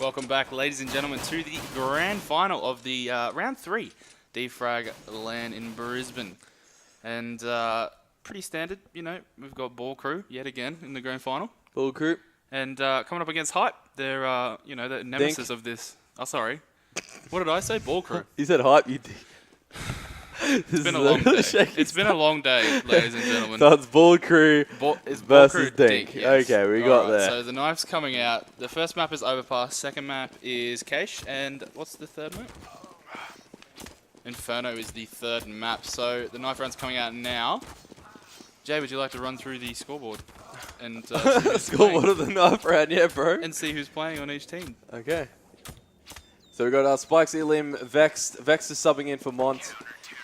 Welcome back, ladies and gentlemen, to the grand final of the round 3 defrag LAN in Brisbane. And pretty standard, you know, we've got Ball Crew yet again in the grand final. Ball Crew. And coming up against Hype, they're, you know, the nemesis of this. Oh, sorry. What did I say? Ball Crew. You said Hype, you did. It's been a long day. It's been a long day, ladies and gentlemen. So it's Ball Crew versus Dink. Yes. Okay, we got there. So the knife's coming out. The first map is Overpass. Second map is Cache. And what's the third map? Inferno is the third map. So the knife round's coming out now. Jay, would you like to run through the scoreboard? And scoreboard of the knife round, yeah, bro. And see who's playing on each team. Okay. So we got our Spikes, Elim, Vex. Vex is subbing in for Mont.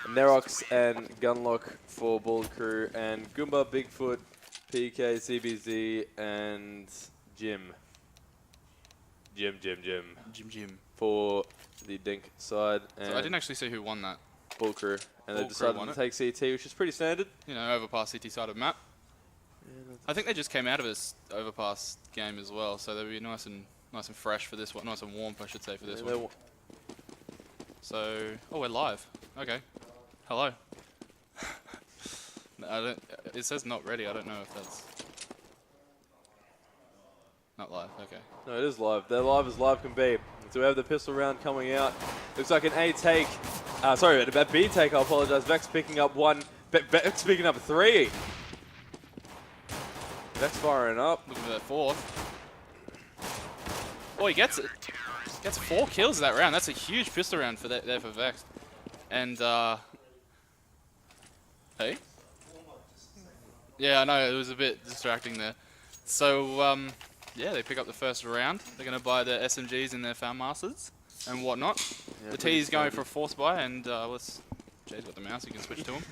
Nerox and Gunlock for Ball Crew, and Goomba, Bigfoot, PK, CBZ, and Jim for the Dink side. And so I didn't actually see who won that. Ball Crew. And they decided to take CT, which is pretty standard. You know, Overpass CT side of map. Yeah, I think they just came out of this Overpass game as well, so they'll be nice and fresh for this one, nice and warm, I should say, for this one. So, oh, we're live. Okay. Hello. No, I don't. It says not ready. I don't know if that's not live. Okay. No, it is live. They're live as live can be. So we have the pistol round coming out. Looks like an A take. Sorry, a B take. I apologize. Vex picking up one. Vex picking up 3. Vex firing up. Looking for that 4th. Oh, he gets it. Gets 4 kills that round. That's a huge pistol round for there for Vex. And hey? Yeah, I know, it was a bit distracting there. So, yeah, they pick up the first round. They're going to buy their SMGs and their Fan Masters and whatnot. Yeah, the T is going for a force buy, and Jay's got the mouse, you can switch to him.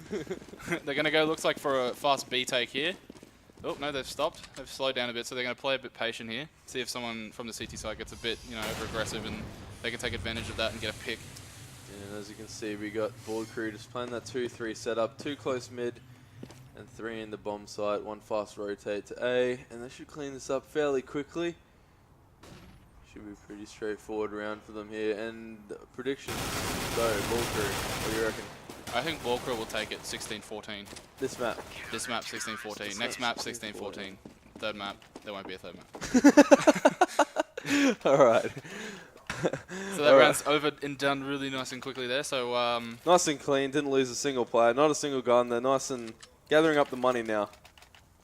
They're going to go, looks like, for a fast B take here. Oh, no, they've stopped. They've slowed down a bit, so they're going to play a bit patient here. See if someone from the CT side gets a bit, you know, over-aggressive, and they can take advantage of that and get a pick. And as you can see, we got Ball Crew just playing that 2-3 setup, 2 close mid, and 3 in the bomb site, 1 fast rotate to A, and they should clean this up fairly quickly. Should be a pretty straightforward round for them here. And predictions, so Ball Crew, what do you reckon? I think Ball Crew will take it 16-14. This map? This map 16-14. Next map 16-14. Third map, there won't be a third map. Alright. So that round's over and done really nice and quickly there. So nice and clean, didn't lose a single player, not a single gun. They're nice and gathering up the money now.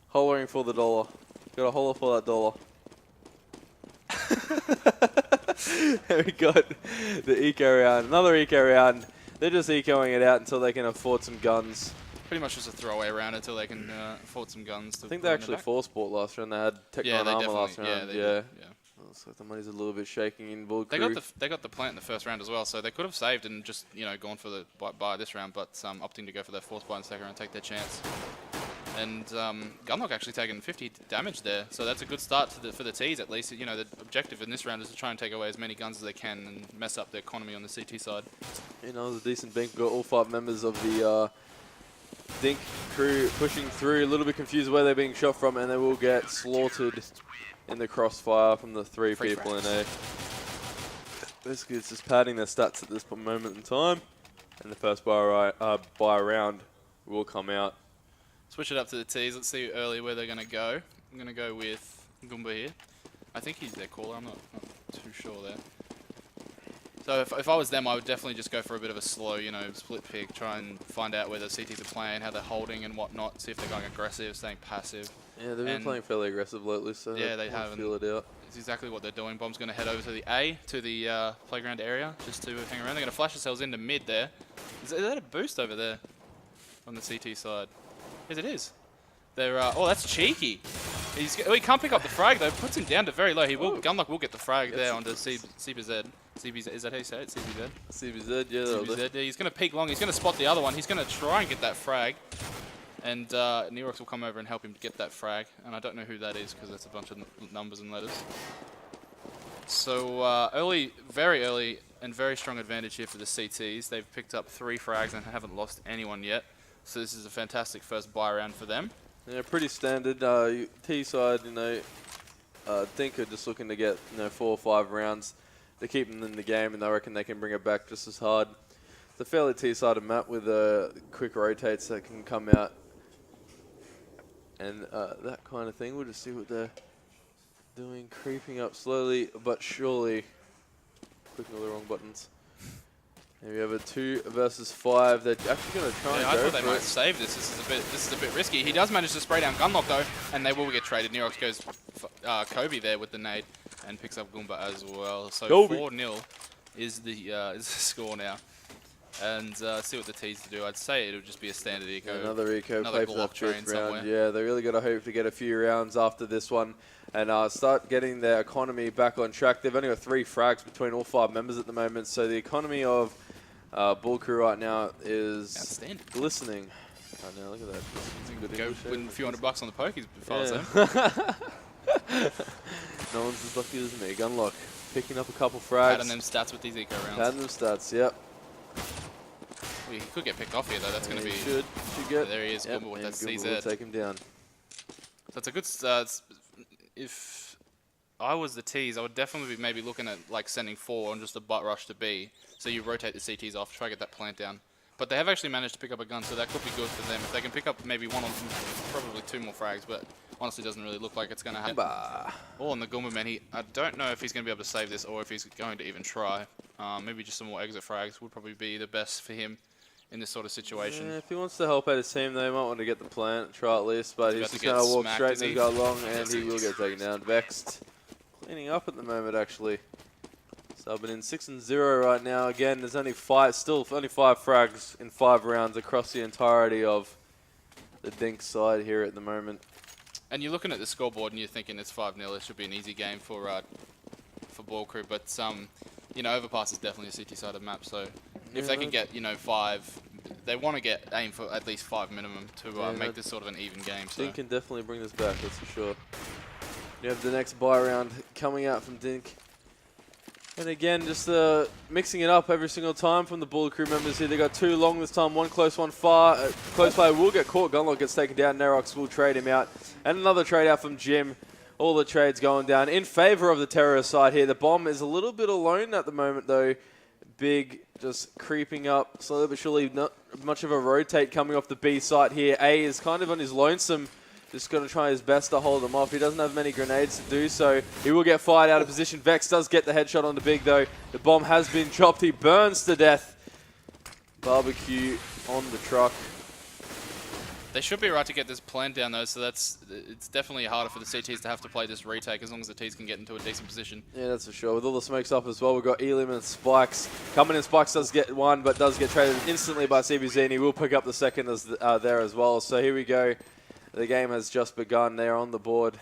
Hollering for the dollar. Got to holler for that dollar. And we got the eco round, another eco round. They're just ecoing it out until they can afford some guns. Pretty much just a throwaway round until they can afford some guns. I think they actually forced bought last round. They had Techno and Armor last round. Yeah, they did. Looks like the money's a little bit shaking in Ball Crew. They got the plant in the first round as well, so they could have saved and just, you know, gone for the buy this round, but opting to go for their force buy in the second round, take their chance. And Gunlock actually taking 50 damage there, so that's a good start for the T's at least. You know, the objective in this round is to try and take away as many guns as they can and mess up the economy on the CT side. You know, it was a decent bank. Got all 5 members of the Dink crew pushing through, a little bit confused where they're being shot from, and they will get slaughtered in the crossfire from the 3 people in A. Basically, it's just padding their stats at this moment in time, and the first buy round will come out. Switch it up to the T's. Let's see early where they're going to go. I'm going to go with Goomba here. I think he's their caller. I'm not too sure there. So if I was them, I would definitely just go for a bit of a slow, you know, split pick, try and find out where the CTs are playing, how they're holding and whatnot, see if they're going aggressive, staying passive. Yeah, they've been playing fairly aggressive lately, so yeah, they have. Feel it out. It's exactly what they're doing. Bomb's going to head over to the A, to the playground area, just to hang around. They're going to flash themselves into mid there. Is that a boost over there on the CT side? Yes, it is. They're oh, that's cheeky. He can't pick up the frag though. Puts him down to very low. Gunlock will get the frag there onto CBZ. CBZ, is that how you say it? CBZ? CBZ, yeah. CBZ, yeah. He's going to peek long. He's going to spot the other one. He's going to try and get that frag. And Nerox will come over and help him get that frag. And I don't know who that is because that's a bunch of numbers and letters. So very early and very strong advantage here for the CTs. They've picked up 3 frags and haven't lost anyone yet. So this is a fantastic first buy round for them. Yeah, pretty standard. T side, you know, Dink are just looking to get 4 or 5 rounds to keep them in the game, and I reckon they can bring it back just as hard. It's a fairly T-sided map with quick rotates that can come out and that kind of thing. We'll just see what they're doing, creeping up slowly but surely. Clicking all the wrong buttons. Here we have a 2 versus 5. They're actually going to try and I go thought they might save this. This is a bit risky. He does manage to spray down Gunlock though, and they will get traded. Nerox goes Kobe there with the nade and picks up Goomba as well. So 4-0 is the score now. And see what the T's to do. I'd say it'll just be a standard eco. Another eco, another play for that train 5th round. somewhere. Yeah, they really got to hope to get a few rounds after this one and start getting their economy back on track. They've only got 3 frags between all 5 members at the moment, so the economy of Bull Crew right now is glistening. Right now, look at that. Good go win a few $100 on the pokies before No one's as lucky as me. Gunlock picking up a couple frags. Adding them stats with these eco rounds. Adding them stats, yep. Well, he could get picked off here though. That's going to be. Should get. There he is. Yep, Goomba with that Goomba CZ. will take him down. So it's a good. If I was the T's, I would definitely be maybe looking at like sending 4 on just a butt rush to B. So you rotate the CTs off, try to get that plant down. But they have actually managed to pick up a gun, so that could be good for them. If they can pick up maybe 1 or probably 2 more frags, but honestly doesn't really look like it's going to happen. Oh, and the Goomba man, I don't know if he's going to be able to save this or if he's going to even try. Maybe just some more exit frags would probably be the best for him in this sort of situation. Yeah, if he wants to help out his team, they might want to get the plant, try at least, but he's just going to walk straight and go along, and he will get taken down. Vexed, cleaning up at the moment, actually. Subbing in 6-0 right now. Again, there's only 5 frags in 5 rounds across the entirety of the Dink side here at the moment. And you're looking at the scoreboard and you're thinking it's 5-0. It should be an easy game for Ball Crew, but you know, Overpass is definitely a CT-sided map, so if they can get 5, they want to aim for at least 5 minimum to make this sort of an even game. So Dink can definitely bring this back, that's for sure. You have the next buy round coming out from Dink. And again, just mixing it up every single time from the Bull Crew members here. They got 2 long this time, 1 close, 1 far. Close player will get caught. Gunlock gets taken down. Nerox will trade him out. And another trade out from Jim. All the trades going down in favor of the terrorist side here. The bomb is a little bit alone at the moment, though. Big just creeping up slowly but surely. Not much of a rotate coming off the B side here. A is kind of on his lonesome. Just going to try his best to hold him off. He doesn't have many grenades to do so. He will get fired out of position. Vex does get the headshot on the Big, though. The bomb has been dropped. He burns to death. Barbecue on the truck. they should be right to get this plant down though, so it's definitely harder for the CTs to have to play this retake as long as the Ts can get into a decent position. Yeah, that's for sure. With all the smokes up as well, we've got Elim and Spikes. Coming in, Spikes does get one, but does get traded instantly by CBZ, and he will pick up the second there as well. So here we go. The game has just begun. They're on the board.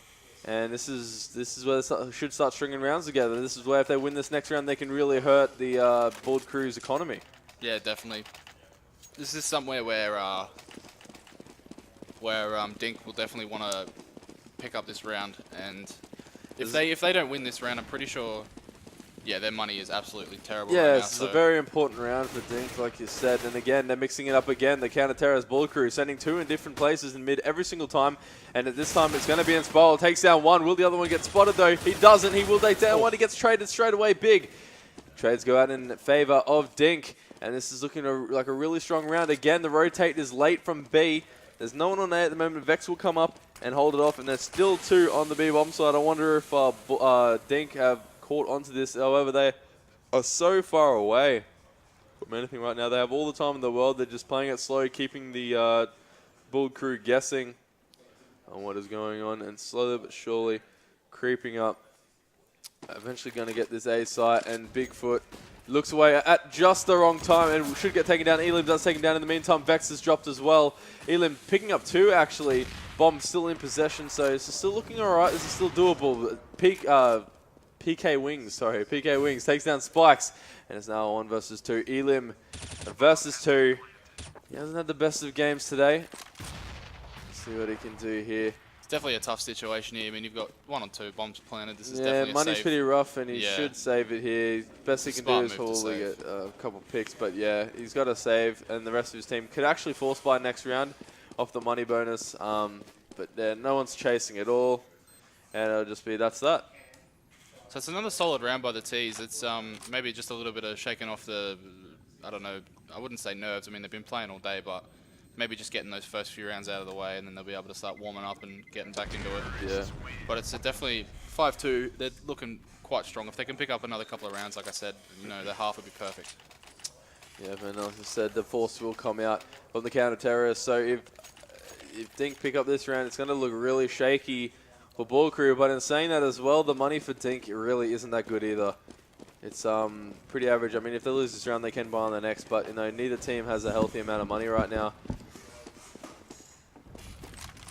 And this is where they should start stringing rounds together. This is where if they win this next round, they can really hurt the Board Crew's economy. Yeah, definitely. This is somewhere where Dink will definitely want to pick up this round, and if they don't win this round, I'm pretty sure, yeah, their money is absolutely terrible. Yeah, right now, it's a very important round for Dink, like you said. And again, they're mixing it up again. The counter-terrorist Ball Crew, sending two in different places in mid every single time. And at this time, it's going to be Inspiral. Takes down one. Will the other one get spotted, though? He doesn't. He will take down one. He gets traded straight away. Big. Trades go out in favor of Dink. And this is looking like a really strong round. Again, the rotate is late from B. There's no one on A at the moment. Vex will come up and hold it off. And there's still two on the B bomb side. I wonder if Dink have caught onto this. However, they are so far away from anything right now. They have all the time in the world. They're just playing it slow, keeping the Bull Crew guessing on what is going on, and slowly but surely creeping up. Eventually going to get this A site, and Bigfoot looks away at just the wrong time and should get taken down. Elim does take him down in the meantime. Vex has dropped as well. Elim picking up two, actually. Bomb still in possession, so it's still looking all right. This is still doable. PK Wings takes down Spikes, and it's now 1 versus 2. Elim versus 2. He hasn't had the best of games today. Let's see what he can do here. It's definitely a tough situation here. I mean, you've got 1 or 2 bombs planted. This is yeah, definitely a money's save. pretty rough, and he should save it here. Best he can do is probably get a couple picks, but yeah, he's got to save, and the rest of his team could actually force buy next round off the money bonus, but no one's chasing at all. and it'll just be that's that. So it's another solid round by the T's. It's maybe just a little bit of shaking off the, I don't know, I wouldn't say nerves. I mean, they've been playing all day, but maybe just getting those first few rounds out of the way, and then they'll be able to start warming up and getting back into it. Yeah. But it's definitely 5-2. They're looking quite strong. If they can pick up another couple of rounds, like I said, you know, their half would be perfect. Yeah, man, like I said, the force will come out from the counter-terrorists. So if Dink pick up this round, it's going to look really shaky for Ball Crew. But in saying that as well, the money for Dink really isn't that good either. It's pretty average. I mean, if they lose this round, they can buy on the next. But, you know, neither team has a healthy amount of money right now.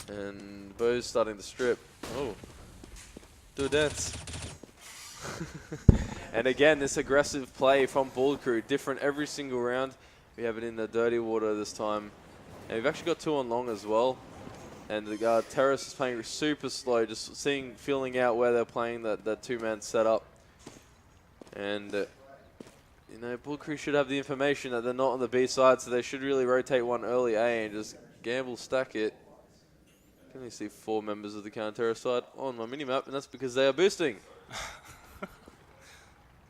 And Bo's starting to strip. Oh, do a dance. And again, this aggressive play from Ball Crew, different every single round. We have it in the dirty water this time. And we've actually got 2 on long as well. And the Terrace is playing super slow, just feeling out where they're playing that two-man setup. And, you know, Ball Crew should have the information that they're not on the B side, so they should really rotate one early A and just gamble stack it. I can only see 4 members of the counter-terrorist side on my minimap, and that's because they are boosting.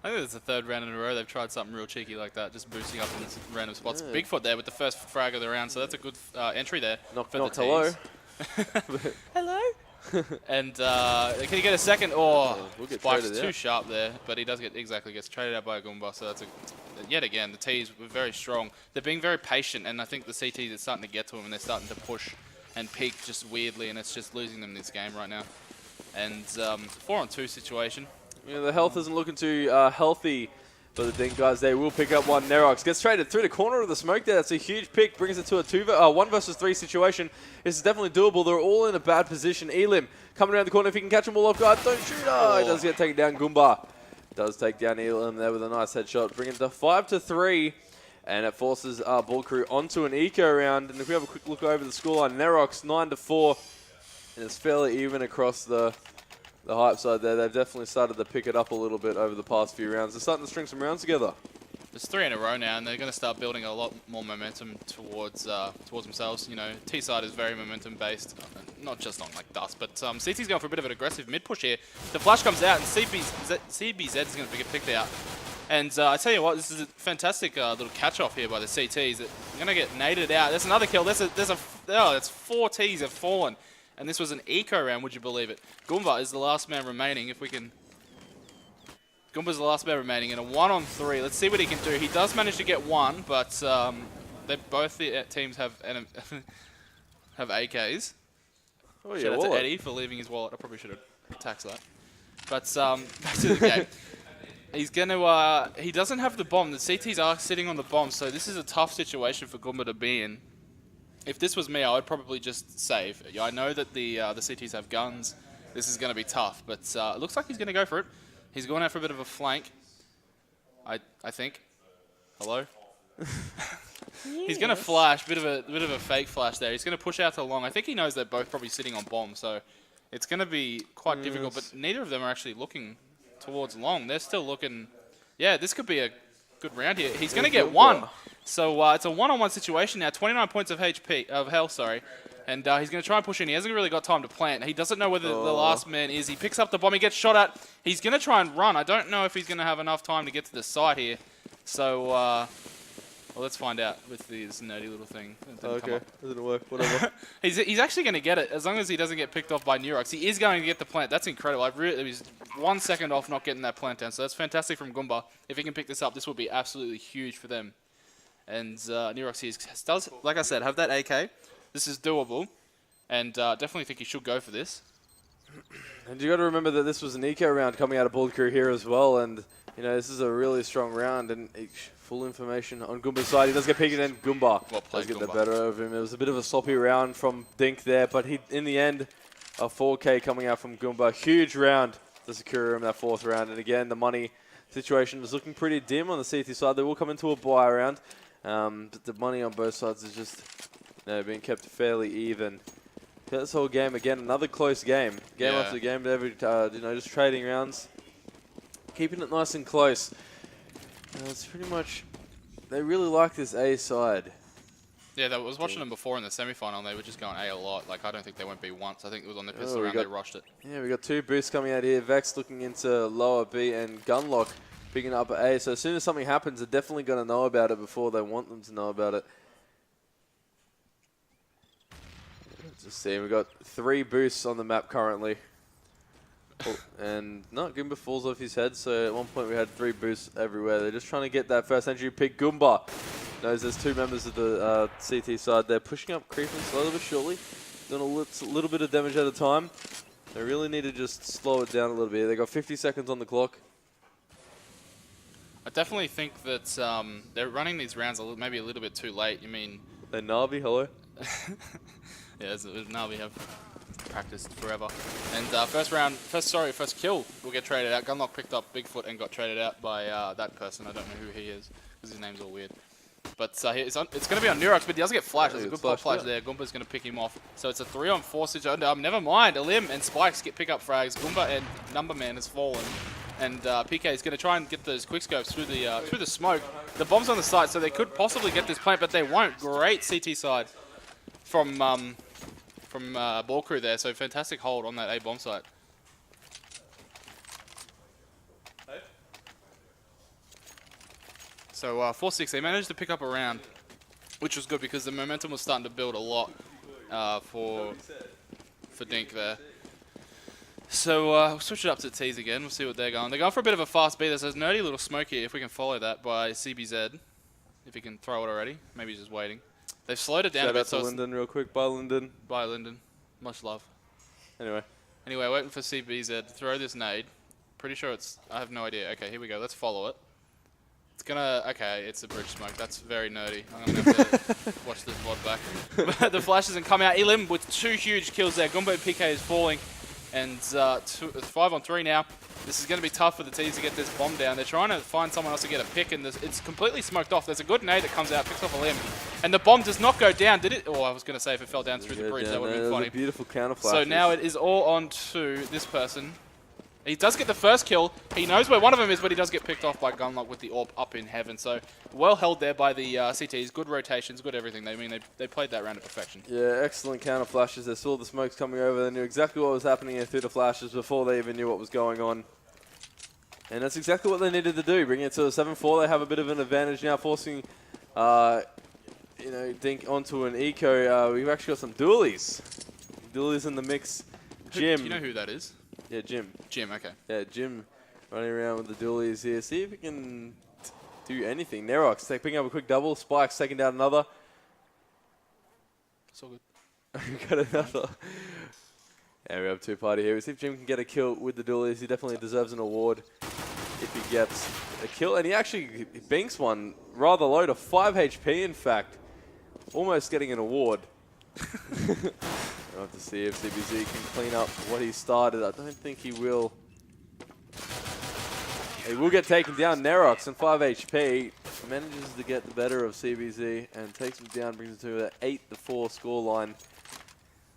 I think it's the 3rd round in a row they've tried something real cheeky like that, just boosting up in random spots. Yeah. Bigfoot there with the first frag of the round, so that's a good entry there. Knock, hello. Hello? And can you get a second? Oh, yeah, we'll get Spike's too sharp there, but he does gets traded out by a Goomba, so that's yet again, the T's were very strong. They're being very patient, and I think the CTs are starting to get to them, and they're starting to push and peak just weirdly, and it's just losing them this game right now. And 4-on-2 situation. Yeah, the health isn't looking too healthy for the Dink guys. They will pick up one. Nerox gets traded through the corner of the smoke there. That's a huge pick. Brings it to a 1 versus 3 situation. This is definitely doable. They're all in a bad position. Elim coming around the corner. If he can catch them all off guard, don't shoot. Oh, he does get taken down. Goomba does take down Elim there with a nice headshot. Bring it to 5-3. And it forces Ball Crew onto an eco round. And if we have a quick look over the scoreline, Nerox 9-4. And it's fairly even across the hype side there. They've definitely started to pick it up a little bit over the past few rounds. They're starting to string some rounds together. There's 3 in a row now, and they're going to start building a lot more momentum towards themselves. You know, T side is very momentum based, not just on like dust, but CT's going for a bit of an aggressive mid push here. The flash comes out, and CBZ is going to be picked out. And I tell you what, this is a fantastic little catch off here by the CTs. They're going to get naded out. There's another kill. That's 4 Ts have fallen. And this was an eco round, would you believe it? Goomba is the last man remaining, if we can... Goomba's the last man remaining in a 1-on-3. Let's see what he can do. He does manage to get 1, but both the teams have have AKs. Oh, yeah, Shout out to Eddie for leaving his wallet. I probably should have taxed that. But back to the game. He's going to... he doesn't have the bomb. The CTs are sitting on the bomb, so this is a tough situation for Goomba to be in. If this was me, I would probably just save. I know that the CTs have guns. This is going to be tough, but it looks like he's going to go for it. He's going out for a bit of a flank, I think. Hello? He's going to flash, bit of a fake flash there. He's going to push out to long. I think he knows they're both probably sitting on bomb, so it's going to be quite difficult, but neither of them are actually looking towards long. They're still looking... Yeah, this could be a good round here. He's going to get 1. So it's a 1-on-1 situation now. 29 points of health, sorry. And he's going to try and push in. He hasn't really got time to plant. He doesn't know whether the last man is. He picks up the bomb. He gets shot at. He's going to try and run. I don't know if he's going to have enough time to get to the site here. So, well, let's find out with this nerdy little thing. Okay, doesn't work. Whatever. He's actually going to get it as long as he doesn't get picked off by Neurox. He is going to get the plant. That's incredible. He's 1 second off not getting that plant down. So that's fantastic from Goomba. If he can pick this up, this will be absolutely huge for them. And Neurox here does, like I said, have that AK. This is doable, and definitely think he should go for this. And you got to remember that this was an eco round coming out of Ball Crew here as well, and you know this is a really strong round. And full information on Goomba's side, he does get picked, and Goomba does get the better of him. It was a bit of a sloppy round from Dink there, but he, in the end, a 4K coming out from Goomba. Huge round to secure him that 4th round, and again the money situation was looking pretty dim on the CT side. They will come into a buy round, but the money on both sides is just being kept fairly even. This whole game, again, another close game. Game after game, every, just trading rounds. Keeping it nice and close. It's pretty much, they really like this A side. Yeah, I was watching them before in the semi-final, and they were just going A a lot. Like, I don't think they went B once. I think it was on the pistol round they rushed it. Yeah, we got 2 boosts coming out here. Vex looking into lower B and Gunlock picking up A. So as soon as something happens, they're definitely going to know about it before they want them to know about it. Just see, we've got 3 boosts on the map currently. Oh, and no, Goomba falls off his head, so at one point we had 3 boosts everywhere. They're just trying to get that first entry pick. Goomba knows there's 2 members of the CT side. They're pushing up, creeping slowly but surely, doing a little bit of damage at a time. They really need to just slow it down a little bit. They got 50 seconds on the clock. I definitely think that they're running these rounds maybe a little bit too late. You mean... Hey, Navi, hello. Yeah, now we have practiced forever. And first kill will get traded out. Gunlock picked up Bigfoot and got traded out by that person. I don't know who he is because his name's all weird. But it's going to be on Neurox, but he doesn't get flashed. There's a good flash there. Goomba's going to pick him off. So it's a 3-on-4 situation. Never mind. Alim and Spikes get pick up frags. Goomba and Numberman has fallen. And PK is going to try and get those quickscopes through the smoke. The bomb's on the site, so they could possibly get this plant, but they won't. Great CT side from Ball Crew there. So fantastic hold on that A bomb site. So 4-6, they managed to pick up a round, which was good because the momentum was starting to build a lot for Dink there. So we'll switch it up to T's again. We'll see what they're going. They're going for a bit of a fast B. There's a nerdy little smoke here, if we can follow that, by CBZ. If he can throw it already. Maybe he's just waiting. They've slowed it down a bit. Shout out to Lyndon real quick. Bye, Lyndon. Bye, Lyndon. Much love. Anyway, waiting for CBZ to throw this nade. Pretty sure it's... I have no idea. Okay, here we go. Let's follow it. It's gonna... Okay, it's a bridge smoke. That's very nerdy. I'm gonna have to watch this VOD back. The flash doesn't come out. Elim with 2 huge kills there. Goomba PK is falling. And 5-on-3 now. This is going to be tough for the T's to get this bomb down. They're trying to find someone else to get a pick, and it's completely smoked off. There's a good nade that comes out, picks off a limb. And the bomb does not go down, did it? Oh, I was going to say if it fell down through the bridge, that would have been funny. Beautiful counter flash. So now it is all on to this person. He does get the first kill. He knows where one of them is, but he does get picked off by Gunlock with the orb up in heaven. So well held there by the CTs. Good rotations, good everything. They played that round to perfection. Yeah, excellent counter flashes. They saw the smokes coming over. They knew exactly what was happening through the flashes before they even knew what was going on. And that's exactly what they needed to do. Bring it to a 7-4. They have a bit of an advantage now, forcing Dink onto an eco. We've actually got some dualies. Dualies in the mix. Jim. Do you know who that is? Yeah, Jim. Jim, okay. Yeah, Jim running around with the dualies here. See if he can do anything. Nerox picking up a quick double. Spikes taking down another. It's all good. We got another. Yeah, we have 2-party here. We see if Jim can get a kill with the dualies. He definitely deserves an award if he gets a kill. And he actually binks one rather low to 5 HP, in fact. Almost getting an award. We'll have to see if CBZ can clean up what he started. I don't think he will. He will get taken down. Nerox and 5 HP manages to get the better of CBZ and takes him down, brings him to an 8-4 scoreline.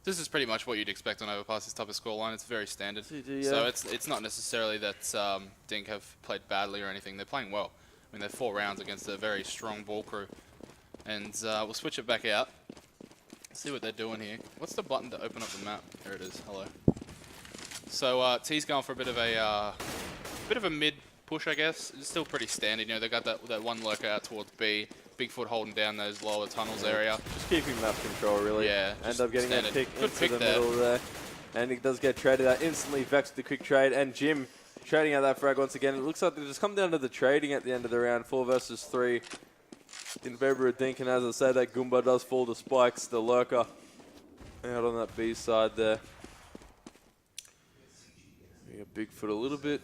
This is pretty much what you'd expect on Overpass, this type of scoreline. It's very standard. Yeah. So it's not necessarily that Dink have played badly or anything. They're playing well. I mean, they're 4 rounds against a very strong ball crew. And we'll switch it back out. See what they're doing here. What's the button to open up the map? There it is. Hello. So T's going for a bit of a mid push, I guess. It's still pretty standard. You know, they got that one lurker out towards B. Bigfoot holding down those lower tunnels area. Just keeping map control, really. Yeah. End up getting standard. that pick Good into pick the there. middle there. And he does get traded out instantly. Vex with the quick trade. And Jim trading out that frag once again. It looks like they just come down to the trading at the end of the round. 4 versus 3. In favor of Dink, and as I said, that Goomba does fall to Spikes, the lurker, out on that B side there. We got Bigfoot a little bit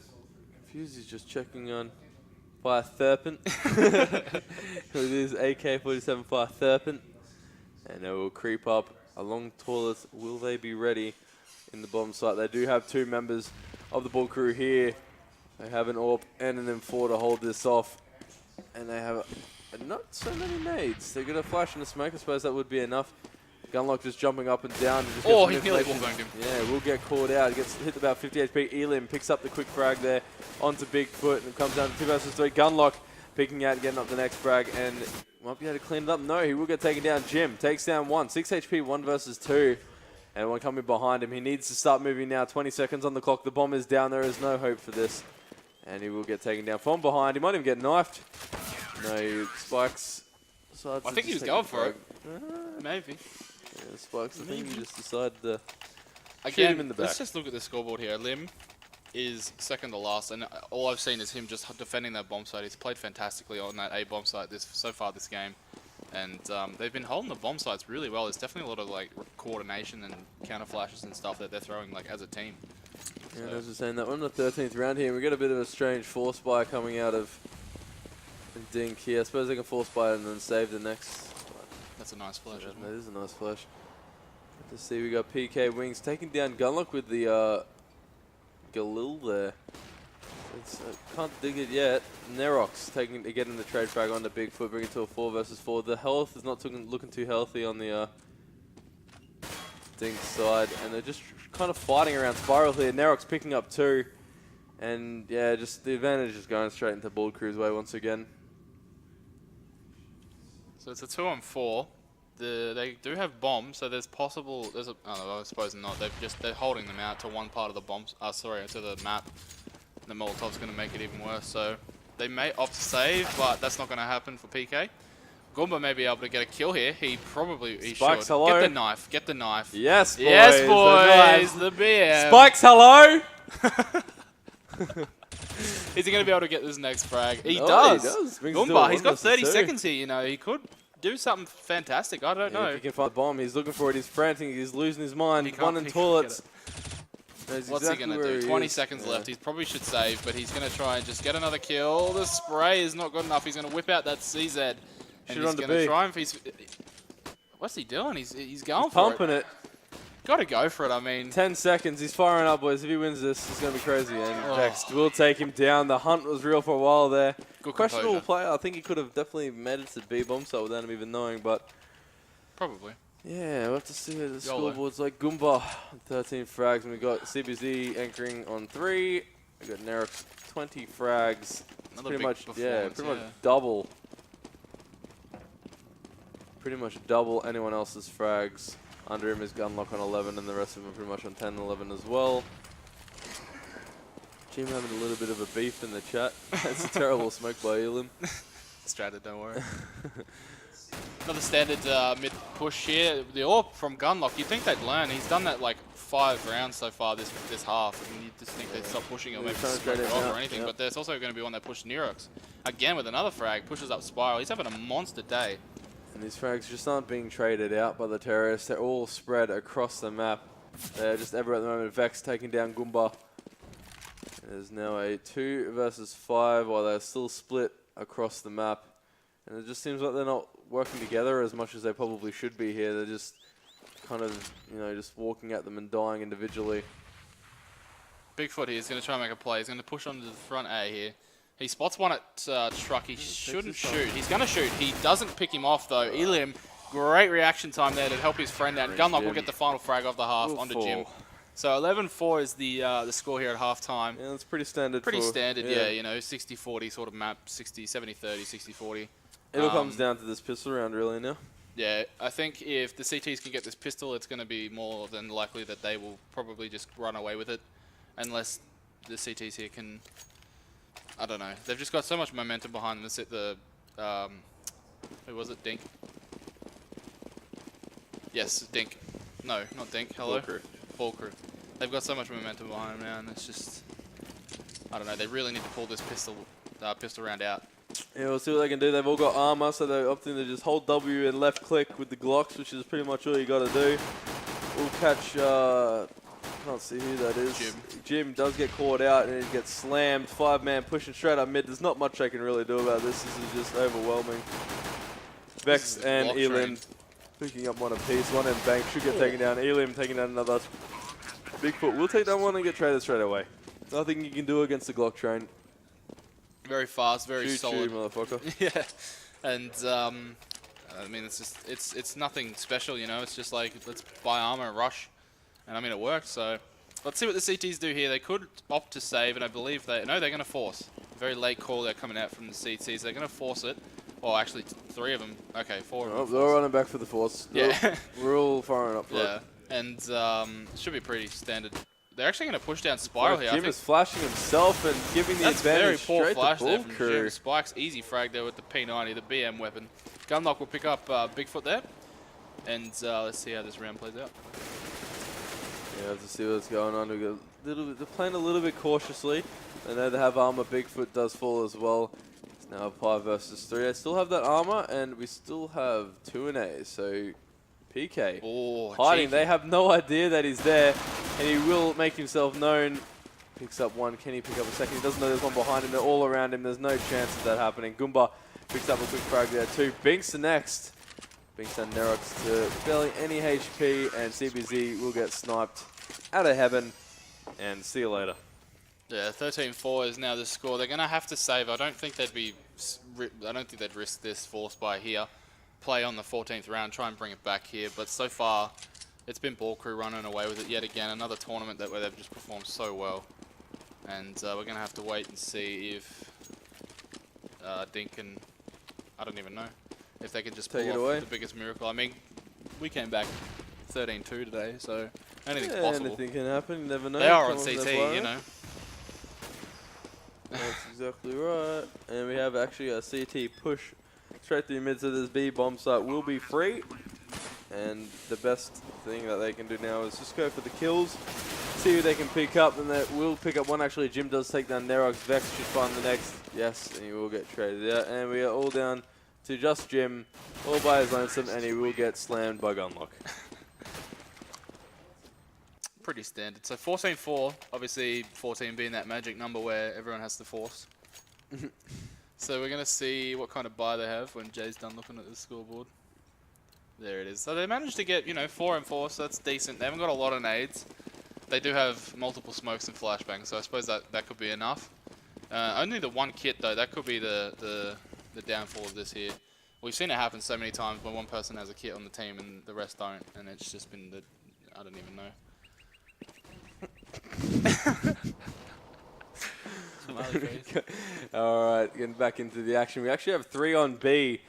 confused. He's just checking on Fire Therpent. It is AK-47 Fire Therpent. And they will creep up along toilets. Will they be ready in the bomb site? They do have 2 members of the ball crew here. They have an AWP and an M4 to hold this off. And they have not so many nades. They're going to flash in the smoke. I suppose that would be enough. Gunlock just jumping up and down. And just he nearly wallbanged him. Yeah, will get caught out. Gets hit about 50 HP. Elim picks up the quick frag there onto Bigfoot and comes down to 2 versus 3. Gunlock picking out, getting up the next frag. And Might be able to clean it up. No, he will get taken down. Jim takes down 1. 6 HP, 1 versus 2. And one coming behind him. He needs to start moving now. 20 seconds on the clock. The bomb is down. There is no hope for this. And he will get taken down from behind. He might even get knifed. No, he spikes. I think he was going for it. Maybe. Yeah, spikes. I think he just decided to shoot Again, him in the back. let's just look at the scoreboard here. Lim is second to last, and all I've seen is him just defending that bomb site. He's played fantastically on that A bomb site so far this game, and they've been holding the bomb sites really well. There's definitely a lot of like coordination and counter flashes and stuff that they're throwing like as a team. Yeah, I was just saying that we're in the 13th round here. We got a bit of a strange force buy coming out of Dink here. I suppose they can force buy and then save the next. That's a nice flash. Yeah, that is a nice flash. Let's see, we got PK Wings taking down Gunlock with the Galil there. Can't dig it yet. Nerox getting the trade frag on the Bigfoot, bringing it to a 4 versus 4. The health is not looking too healthy on the Dink side, and they're just kind of fighting around Spiral here. Nerox picking up 2, and yeah, just the advantage is going straight into Bald Crew's way once again. So it's a 2-on-4. They do have bombs, so there's possible. Oh, I suppose not. They're holding them out to one part of the bombs. To the map. The Molotov's going to make it even worse. So they may opt to save, but that's not going to happen for PK. Goomba may be able to get a kill here. He Spikes, should. hello. Get the knife. Get the knife. Yes, boys. Yes, boys. The BM. Spikes, hello. Is he going to be able to get this next frag? He Oh, does. he does. Goomba, he's got 30 seconds here. You know, he could do something fantastic. I don't know. If he can find the bomb, he's looking for it. He's frantic. He's losing his mind. One in he can't toilets. What's he going to do? 20 seconds left. He probably should save, but he's going to try and just get another kill. The spray is not good enough. He's going to whip out that CZ. And he's going to try and... What's he doing? He's going for it. Pumping it. Got to go for it, I mean. 10 seconds. He's firing up, boys. If he wins this, it's going to be crazy. And Vex will take him down. The hunt was real for a while there. Good Questionable composure. player. I think he could have definitely made it to B bomb site without him even knowing, but... Probably. Yeah, we'll have to see what the YOLO. scoreboard's like. Goomba, 13 frags, and we got CBZ anchoring on 3. We got Nerox, 20 frags. Another Pretty big much, performance, pretty much double. Pretty much double anyone else's frags. Under him is Gunlock on 11, and the rest of them are pretty much on 10 and 11 as well. Jim having a little bit of a beef in the chat. That's a terrible smoke by Elim. Stranded, don't worry. Another standard mid push here. The AWP from Gunlock, you'd think they'd learn. He's done that like 5 rounds so far this half. I mean, you just think they'd stop pushing or maybe smoke it off or anything. But there's also going to be one that pushed Nerox. Again with another frag, pushes up Spiral. He's having a monster day. And these frags just aren't being traded out by the terrorists. They're all spread across the map. They're just everywhere at the moment. Vex taking down Goomba. There's now a 2 versus 5 while they're still split across the map. And it just seems like they're not working together as much as they probably should be here. They're just kind of, you know, just walking at them and dying individually. Bigfoot here is going to try and make a play. He's going to push onto the front A here. He spots one at Truck. He shouldn't shoot. He's going to shoot. He doesn't pick him off, though. Elim, great reaction time there to help his friend out. Gunlock will get the final frag of the half onto Jim. So 11-4 is the score here at halftime. Yeah, that's pretty standard. Pretty standard, yeah. You know, 60-40 sort of map, 70-30, 60-40. It all comes down to this pistol round, really, now. Yeah, I think if the CTs can get this pistol, it's going to be more than likely that they will probably just run away with it, unless the CTs here can... I don't know. They've just got so much momentum behind them. Who was it? Dink? Yes, Dink. No, not Dink. Hello? Ball Crew. They've got so much momentum behind them now, and it's just... I don't know. They really need to pull this pistol round out. Yeah, we'll see what they can do. They've all got armor, so they're opting to just hold W and left click with the Glocks, which is pretty much all you got to do. We'll catch... can't see who that is. Jim does get caught out and he gets slammed. 5-man pushing straight up mid. There's not much I can really do about this. This is just overwhelming. Vex and Elim picking up one apiece. One and Bank should get taken down. Elim taking down another. Bigfoot will take that one and get traded straight away. Nothing you can do against the Glock train. Very fast, very solid. Shoot, motherfucker. Yeah, and I mean it's nothing special, you know. It's just like let's buy armor and rush. And I mean, it worked, so let's see what the CTs do here. They could opt to save, and I believe they're going to force. Very late call they're coming out from the CTs. They're going to force it. Oh, actually, 3 of them. Okay, 4 of Oh, them. they're running back for the force. Yeah. We're all firing up for Yeah. it. And it should be pretty standard. They're actually going to push down Spiral here. Jim is flashing himself and giving the That's very advantage poor straight flash to there Bull from Crew. Jim. Spike's easy frag there with the P90, the BM weapon. Gunlock will pick up Bigfoot there. And let's see how this round plays out. Yeah, have to see what's going on. We got a little bit, they're playing a little bit cautiously. I know they have armor. Bigfoot does fall as well. It's now 5 versus 3. They still have that armor, and we still have 2 and A. So PK hiding. Cheeky. They have no idea that he's there, and he will make himself known. Picks up 1. Can he pick up a second? He doesn't know there's one behind him. They're all around him. There's no chance of that happening. Goomba picks up a quick frag there too. Binks the next. Binks and Nerox to barely any HP, and CBZ will get sniped out of heaven. And see you later. Yeah, 13-4 is now the score. They're going to have to save. I don't think they'd risk this force by here. Play on the 14th round, try and bring it back here. But so far, it's been Ball Crew running away with it yet again. Another tournament where they've just performed so well. And we're going to have to wait and see if Dink can, I don't even know, if they can just pull off the biggest miracle. I mean, we came back 13-2 today, so anything's possible. Anything can happen, you never know. They are on CT, you know. That's exactly right. And we have actually a CT push straight through mid, so this B bomb site will be free. And the best thing that they can do now is just go for the kills, see who they can pick up, and they will pick up one. Actually, Jim does take down Nerox. Vex should find the next. Yes, and he will get traded out. And we are all down to just Jim, all by his lonesome, and he will get slammed by Gunlock. Pretty standard. So 14-4, obviously 14 being that magic number where everyone has to force. So we're going to see what kind of buy they have when Jay's done looking at the scoreboard. There it is. So they managed to get, 4 and 4, so that's decent. They haven't got a lot of nades. They do have multiple smokes and flashbangs, so I suppose that could be enough. Only the 1 kit though, that could be the downfall of this here. We've seen it happen so many times when one person has a kit on the team and the rest don't, and it's just been the, I don't even know. Alright, getting back into the action. We actually have 3 on B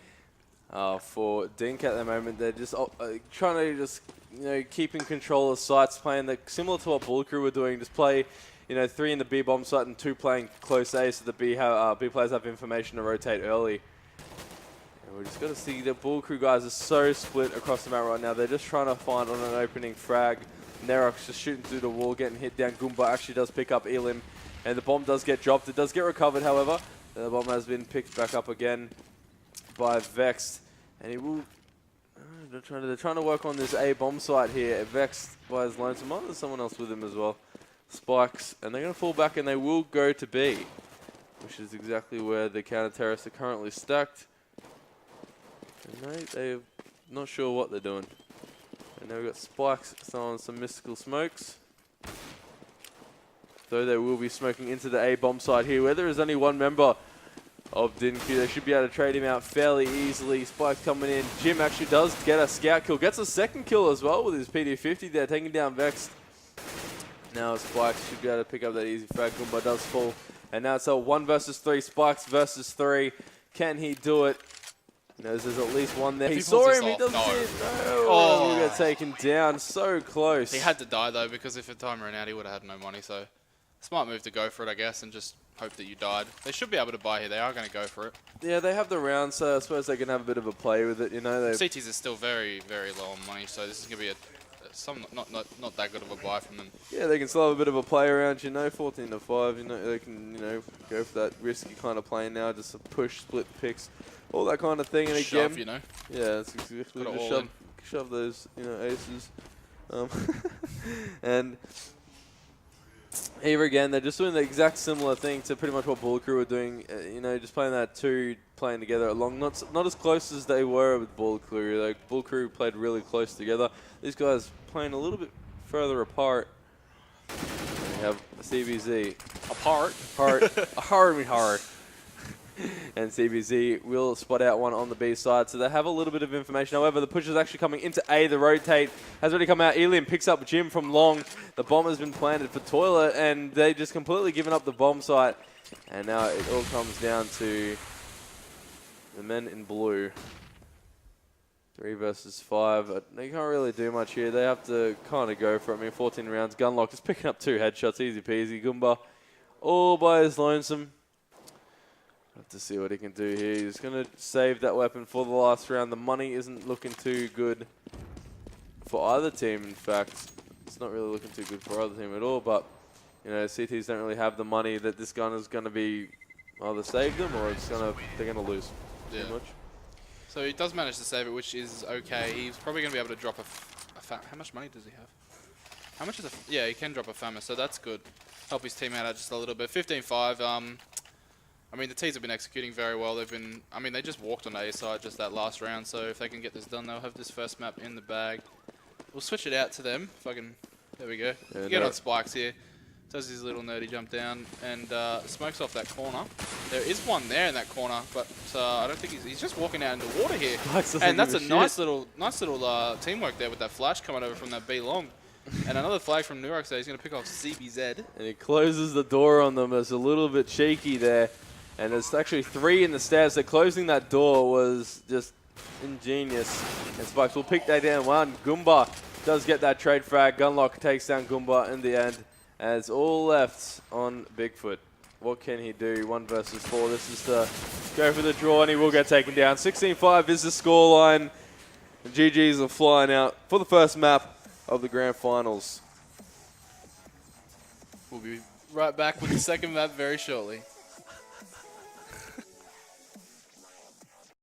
for Dink at the moment. They're just trying to just keep in control of sites, playing similar to what Bull Crew were doing. Just play 3 in the B bomb site and 2 playing close A, so the B players have information to rotate early. And we're just going to see the Bull Crew guys are so split across the map right now. They're just trying to find on an opening frag. Nerox just shooting through the wall, getting hit down. Goomba actually does pick up Elim, and the bomb does get dropped. It does get recovered, however. The bomb has been picked back up again by Vexed, and he will. They're trying to work on this A bomb site here. Vexed by his lonesome. Oh, there's someone else with him as well. Spikes, and they're going to fall back, and they will go to B, which is exactly where the counter-terrorists are currently stacked. And they're not sure what they're doing. And now we've got Spikes on some mystical smokes. Though they will be smoking into the A bomb site here, where there is only 1 member of DinQ. They should be able to trade him out fairly easily. Spikes coming in. Jim actually does get a scout kill. Gets a 2nd kill as well with his PD50 there, taking down Vex. Now Spikes should be able to pick up that easy frag. Goomba does fall. And now it's a 1 versus 3. Spikes versus 3. Can he do it? There's at least 1 there. He saw him. He doesn't see it. No. Oh, he got taken down. So close. He had to die though, because if the time ran out, he would have had no money. So smart move to go for it, I guess, and just hope that you died. They should be able to buy here. They are going to go for it. Yeah, they have the round, so I suppose they can have a bit of a play with it. CTs are still very, very low on money, so this is going to be not that good of a buy from them. Yeah, they can still have a bit of a play around. 14-5. They can go for that risky kind of play now, just a push, split picks, all that kind of thing. And shove, again, yeah, that's exactly just shove those aces, and. Here again, they're just doing the exact similar thing to pretty much what Bull Crew were doing. Just playing that 2 playing together along. Not as close as they were with Bull Crew. Like Bull Crew played really close together. These guys playing a little bit further apart. And we have CBZ apart. Hard. And CBZ will spot out 1 on the B side, so they have a little bit of information. However, the push is actually coming into A. The rotate has already come out. Elim picks up Jim from long. The bomb has been planted for Toilet, and they just completely given up the bomb site. And now it all comes down to the men in blue. 3 versus 5. They can't really do much here. They have to kind of go for it. I mean, 14 rounds. Gunlock just picking up 2 headshots. Easy peasy. Goomba all by his lonesome. Have to see what he can do here. He's going to save that weapon for the last round. The money isn't looking too good for either team, in fact. It's not really looking too good for either team at all, but, you know, CTs don't really have the money that this gun is going to be either save them or they're going to lose. Yeah. Pretty much. So he does manage to save it, which is okay. He's probably going to be able to drop how much money does he have? How much is yeah, he can drop a FAMA, so that's good. Help his team out just a little bit. 15-5. I mean, the T's have been executing very well. They just walked on A side just that last round, so if they can get this done, they'll have this first map in the bag. We'll switch it out to them. There we go. Yeah, Get on spikes here. Does his little nerdy jump down and smokes off that corner. There is one there in that corner, but I don't think he's just walking out into water here. And that's a nice little teamwork there with that flash coming over from that B long. And another flag from Nurox there. He's going to pick off CBZ. And he closes the door on them. It's a little bit cheeky there. And there's actually 3 in the stairs. So closing that door was just ingenious. And Spikes will pick that down. One, Goomba does get that trade frag. Gunlock takes down Goomba in the end. And it's all left on Bigfoot. What can he do? 1 versus 4. This is to go for the draw, and he will get taken down. 16-5 is the scoreline. The GGs are flying out for the first map of the grand finals. We'll be right back with the second map very shortly.